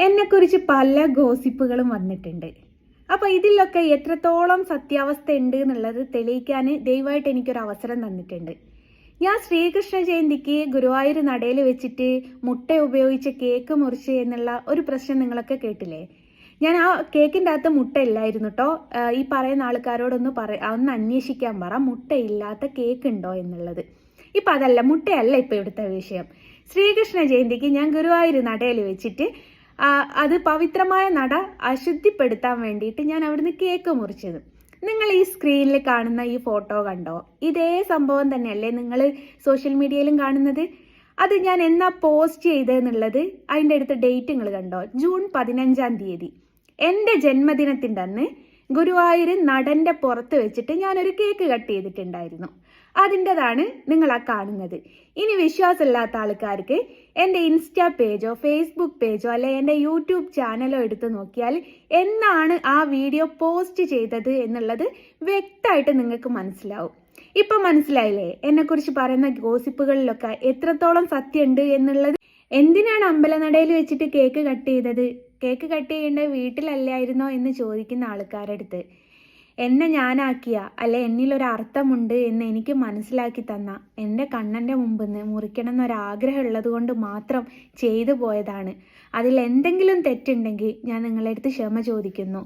എന്നെക്കുറിച്ച് പല ഗോസിപ്പുകളും വന്നിട്ടുണ്ട്. അപ്പോൾ ഇതിലൊക്കെ എത്രത്തോളം സത്യാവസ്ഥ ഉണ്ട് എന്നുള്ളത് തെളിയിക്കാൻ ദയവായിട്ട് എനിക്കൊരു അവസരം തന്നിട്ടുണ്ട്. ഞാൻ ശ്രീകൃഷ്ണ ജയന്തിക്ക് ഗുരുവായൂർ നടയിൽ വെച്ചിട്ട് മുട്ട ഉപയോഗിച്ച് കേക്ക് മുറിച്ച് എന്നുള്ള ഒരു പ്രശ്നം നിങ്ങളൊക്കെ കേട്ടില്ലേ? ഞാൻ ആ കേക്കിൻ്റെ അകത്ത് മുട്ട ഇല്ലായിരുന്നു കേട്ടോ. ഈ പറയുന്ന ആൾക്കാരോടൊന്ന് ഒന്ന് അന്വേഷിക്കാൻ പറ, മുട്ടയില്ലാത്ത കേക്ക് ഉണ്ടോ എന്നുള്ളത്. ഇപ്പം അതല്ല, മുട്ടയല്ല ഇപ്പം ഇവിടുത്തെ വിഷയം. ശ്രീകൃഷ്ണ ജയന്തിക്ക് ഞാൻ ഗുരുവായൂർ നടയിൽ വെച്ചിട്ട് അത് പവിത്രമായ നട അശുദ്ധിപ്പെടുത്താൻ വേണ്ടിയിട്ട് ഞാൻ അവിടുന്ന് കേക്ക് മുറിച്ചത്. നിങ്ങൾ ഈ സ്ക്രീനിൽ കാണുന്ന ഈ ഫോട്ടോ കണ്ടോ? ഇതേ സംഭവം തന്നെയല്ലേ നിങ്ങൾ സോഷ്യൽ മീഡിയയിലും കാണുന്നത്? അത് ഞാൻ എന്നാ പോസ്റ്റ് ചെയ്തതെന്നുള്ളത് അതിൻ്റെ അടുത്ത ഡേറ്റ് നിങ്ങൾ കണ്ടോ? ജൂൺ 15 എൻ്റെ ജന്മദിനത്തിൻ്റെ അന്ന് ഗുരുവായൂർ നടൻ്റെ പുറത്ത് വെച്ചിട്ട് ഞാനൊരു കേക്ക് കട്ട് ചെയ്തിട്ടുണ്ടായിരുന്നു. അതിൻ്റെതാണ് നിങ്ങൾ ആ കാണുന്നത്. ഇനി വിശ്വാസമില്ലാത്ത ആൾക്കാർക്ക് എൻ്റെ ഇൻസ്റ്റാ പേജോ ഫേസ്ബുക്ക് പേജോ അല്ലെ എൻ്റെ യൂട്യൂബ് ചാനലോ എടുത്ത് നോക്കിയാൽ എന്നാണ് ആ വീഡിയോ പോസ്റ്റ് ചെയ്തത് എന്നുള്ളത് വ്യക്തമായിട്ട് നിങ്ങൾക്ക് മനസ്സിലാവും. ഇപ്പം മനസ്സിലായില്ലേ എന്നെക്കുറിച്ച് പറയുന്ന ഗോസിപ്പുകളിലൊക്കെ എത്രത്തോളം സത്യമുണ്ട് എന്നുള്ളത്? എന്തിനാണ് അമ്പലനടയിൽ വെച്ചിട്ട് കേക്ക് കട്ട് ചെയ്തത്? കേക്ക് കട്ട് ചെയ്യേണ്ടത് വീട്ടിലല്ലായിരുന്നോ എന്ന് ചോദിക്കുന്ന ആൾക്കാരടുത്ത് എന്നെ ഞാനാക്കിയ അല്ലെ എന്നിലൊരർത്ഥമുണ്ട് എന്ന് എനിക്ക് മനസ്സിലാക്കി തന്ന എൻ്റെ കണ്ണൻ്റെ മുമ്പിൽ നിന്ന് മുറിക്കണം എന്നൊരാഗ്രഹം ഉള്ളത് കൊണ്ട് മാത്രം ചെയ്തു പോയതാണ്. അതിൽ എന്തെങ്കിലും തെറ്റുണ്ടെങ്കിൽ ഞാൻ നിങ്ങളെ അടുത്ത് ക്ഷമ ചോദിക്കുന്നു.